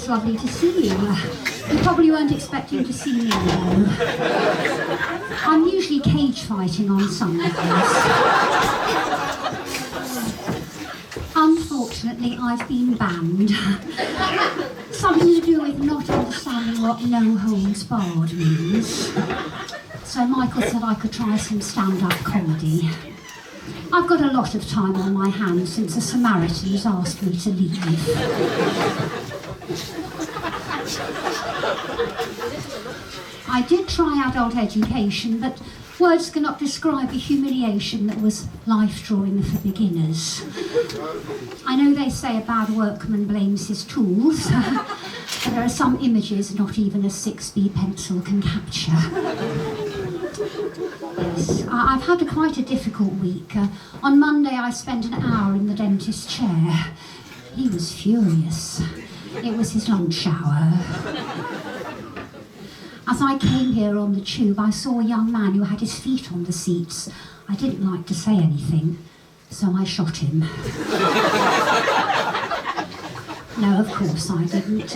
it's lovely to see you. You probably weren't expecting to see me, though. I'm usually cage fighting on Sundays. Unfortunately, I've been banned. Something to do with not understanding what no holds barred means. So Michael said I could try some stand-up comedy. I've got a lot of time on my hands since the Samaritans asked me to leave. I did try adult education, but words cannot describe the humiliation that was life drawing for beginners. I know they say a bad workman blames his tools, but there are some images not even a 6B pencil can capture. Yes, I've had quite a difficult week. On Monday I spent an hour in the dentist's chair. He was furious. It was his lunch hour. As I came here on the tube, I saw a young man who had his feet on the seats. I didn't like to say anything, so I shot him. No, of course I didn't.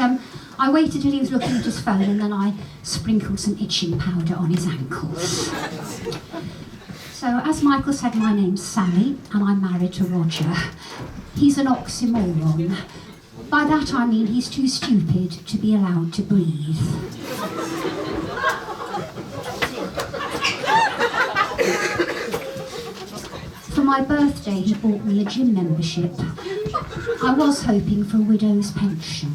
I waited till he was looking at his phone and then I sprinkled some itching powder on his ankles. So, as Michael said, my name's Sally and I'm married to Roger. He's an oxymoron. By that I mean he's too stupid to be allowed to breathe. For my birthday, he bought me a gym membership. I was hoping for a widow's pension.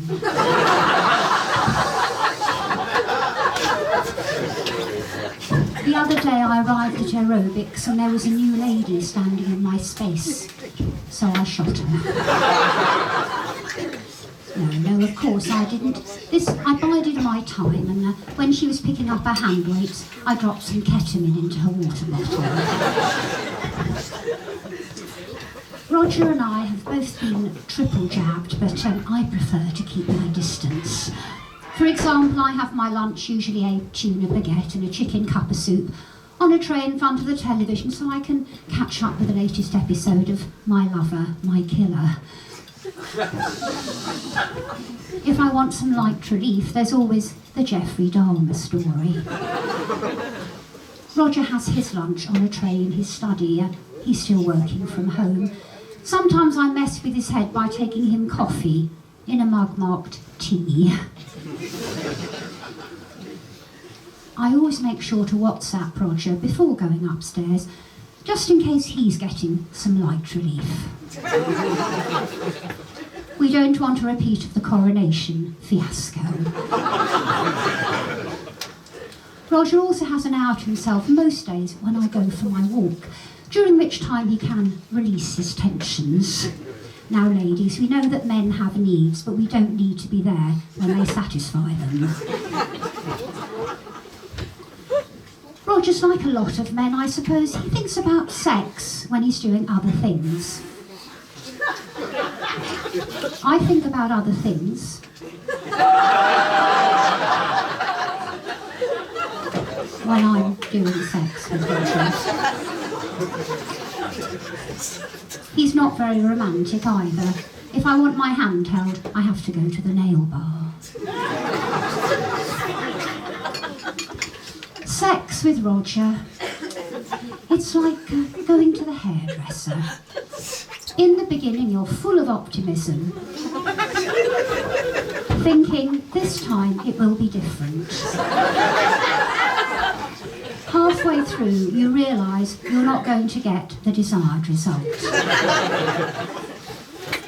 The other day I arrived at aerobics and there was a new lady standing in my space, so I shot her. No, of course I didn't. I bided my time, and when she was picking up her hand weights, I dropped some ketamine into her water bottle. Roger and I have both been triple jabbed, but I prefer to keep my distance. For example, I have my lunch, usually a tuna baguette and a chicken cup of soup, on a tray in front of the television so I can catch up with the latest episode of My Lover, My Killer. If I want some light relief, there's always the Jeffrey Dahmer story. Roger has his lunch on a tray in his study. He's still working from home. Sometimes I mess with his head by taking him coffee in a mug marked tea. I always make sure to WhatsApp Roger before going upstairs, just in case he's getting some light relief. We don't want a repeat of the coronation fiasco. Roger also has an hour to himself most days when I go for my walk, during which time he can release his tensions. Now, ladies, we know that men have needs, but we don't need to be there when they satisfy them. Roger's like a lot of men, I suppose. He thinks about sex when he's doing other things. I think about other things. When I'm doing sex with Roger. He's not very romantic either. If I want my hand held, I have to go to the nail bar. Sex with Roger. It's like going to the hairdresser. In the beginning, you're full of optimism, thinking, this time it will be different. Halfway through, you realise you're not going to get the desired result.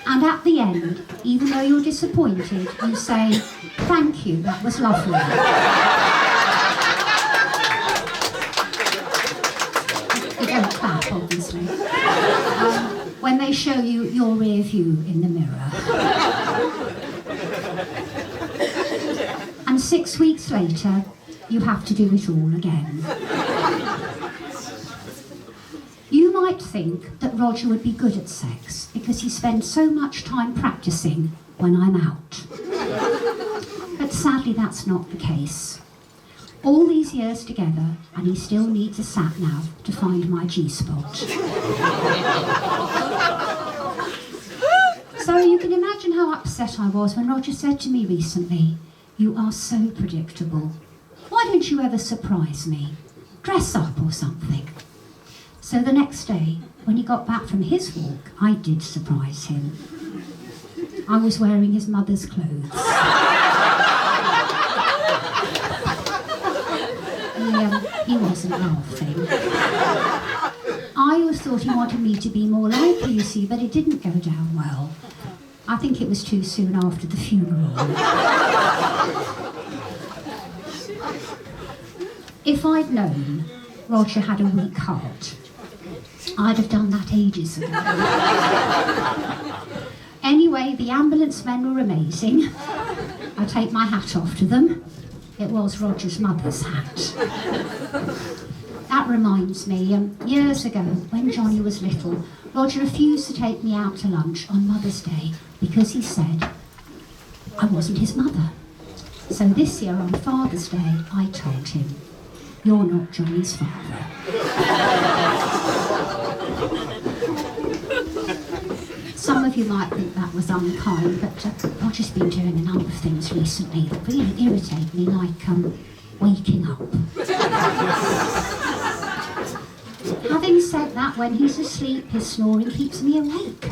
And at the end, even though you're disappointed, you say, thank you, that was lovely. You don't clap, obviously. When they show you your rear view in the mirror. And 6 weeks later, you have to do it all again. You might think that Roger would be good at sex because he spends so much time practicing when I'm out. But sadly, that's not the case. All these years together, and he still needs a sat-nav to find my G-spot. So Well, you can imagine how upset I was when Roger said to me recently, "You are so predictable. Why don't you ever surprise me? Dress up or something." So the next day, when he got back from his walk, I did surprise him. I was wearing his mother's clothes. He wasn't laughing. I always thought he wanted me to be more like you, see, but it didn't go down well. I think it was too soon after the funeral. If I'd known Roger had a weak heart, I'd have done that ages ago. Anyway, the ambulance men were amazing. I take my hat off to them. It was Roger's mother's hat. That reminds me, years ago, when Johnny was little, Roger refused to take me out to lunch on Mother's Day because he said I wasn't his mother. So this year on Father's Day, I told him, "You're not Johnny's father." Some of you might think that was unkind, but Roger's been doing a number of things recently that really irritate me, like waking up. Having said that, when he's asleep, his snoring keeps me awake.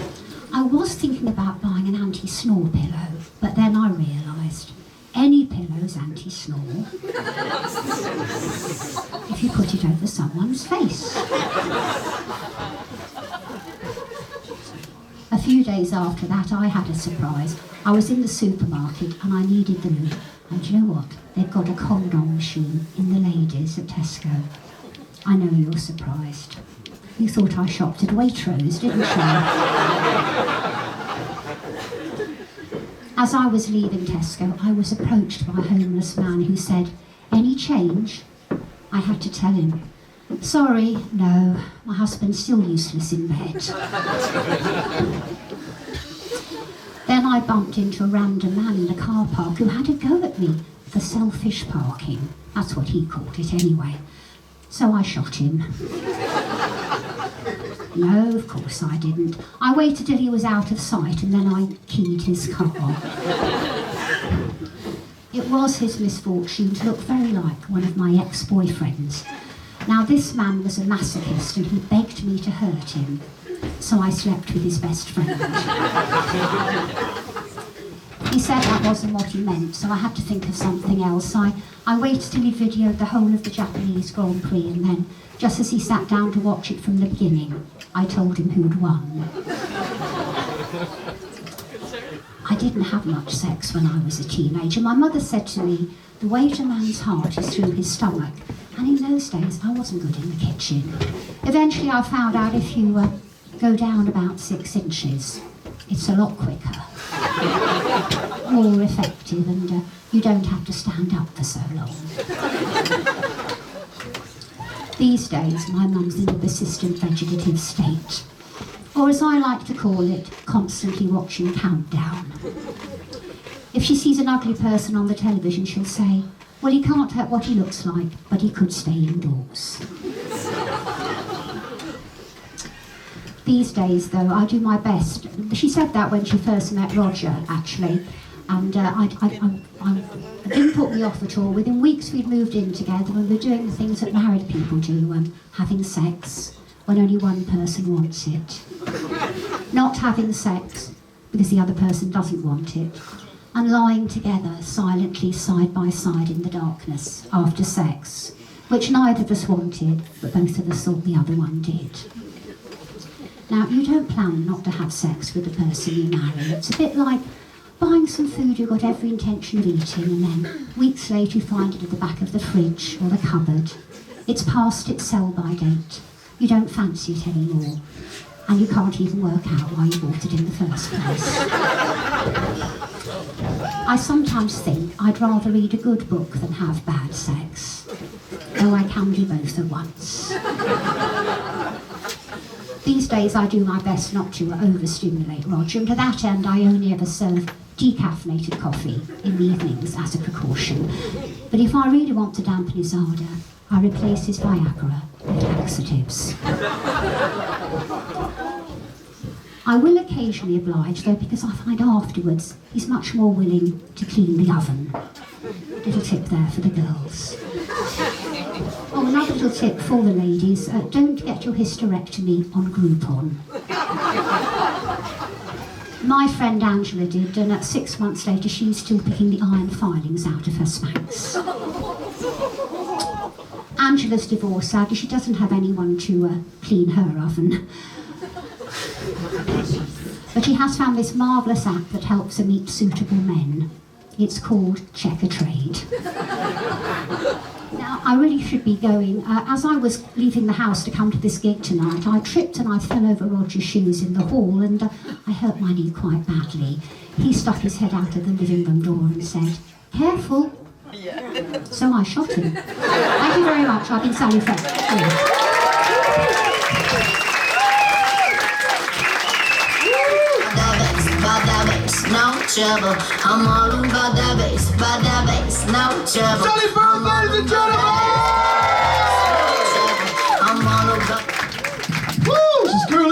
I was thinking about buying an anti-snore pillow, but then I realised any pillow's anti-snore if you put it over someone's face. A few days after that, I had a surprise. I was in the supermarket and I needed the loo. And do you know what? They've got a condom machine in the ladies at Tesco. I know you're surprised. You thought I shopped at Waitrose, didn't you? As I was leaving Tesco, I was approached by a homeless man who said, "Any change?" I had to tell him, "Sorry, no, my husband's still useless in bed." Then I bumped into a random man in the car park who had a go at me for selfish parking. That's what he called it anyway. So I shot him. No, of course I didn't. I waited till he was out of sight and then I keyed his car. It was his misfortune to look very like one of my ex-boyfriends. Now this man was a masochist and he begged me to hurt him, so I slept with his best friend. He said that wasn't what he meant, so I had to think of something else. I waited till he videoed the whole of the Japanese Grand Prix and then, just as he sat down to watch it from the beginning, I told him who'd won. I didn't have much sex when I was a teenager. My mother said to me, the way to a man's heart is through his stomach. And in those days, I wasn't good in the kitchen. Eventually, I found out if you go down about 6 inches, it's a lot quicker, more effective, and you don't have to stand up for so long. These days, my mum's in a persistent vegetative state, or as I like to call it, constantly watching Countdown. If she sees an ugly person on the television, she'll say, "Well, he can't hurt what he looks like, but he could stay indoors." These days, though, I do my best. She said that when she first met Roger, actually, and it didn't put me off at all. Within weeks, we'd moved in together and we're doing the things that married people do, having sex when only one person wants it, not having sex because the other person doesn't want it, and lying together silently side by side in the darkness after sex, which neither of us wanted, but both of us thought the other one did. Now, you don't plan not to have sex with the person you marry. It's a bit like buying some food you've got every intention of eating and then weeks later you find it at the back of the fridge or the cupboard. It's past its sell-by date. You don't fancy it anymore. And you can't even work out why you bought it in the first place. I sometimes think I'd rather read a good book than have bad sex, though I can do both at once. These days I do my best not to overstimulate Roger, and to that end I only ever serve decaffeinated coffee in the evenings as a precaution. But if I really want to dampen his ardour, I replace his Viagra with laxatives. I will occasionally oblige, though, because I find afterwards he's much more willing to clean the oven. Little tip there for the girls. Oh, another little tip for the ladies, don't get your hysterectomy on Groupon. My friend Angela did, and 6 months later she's still picking the iron filings out of her Spanx. Angela's divorced, sadly, she doesn't have anyone to clean her oven. But she has found this marvellous app that helps her meet suitable men. It's called Check a Trade. Now, I really should be going. As I was leaving the house to come to this gig tonight, I tripped and I fell over Roger's shoes in the hall, and I hurt my knee quite badly. He stuck his head out of the living room door and said, "Careful." Yeah. So I shot him. Thank you very much. I've been Sally Firth. No trouble. I'm all about that bass, no trouble. Sally Firth, ladies and gentlemen!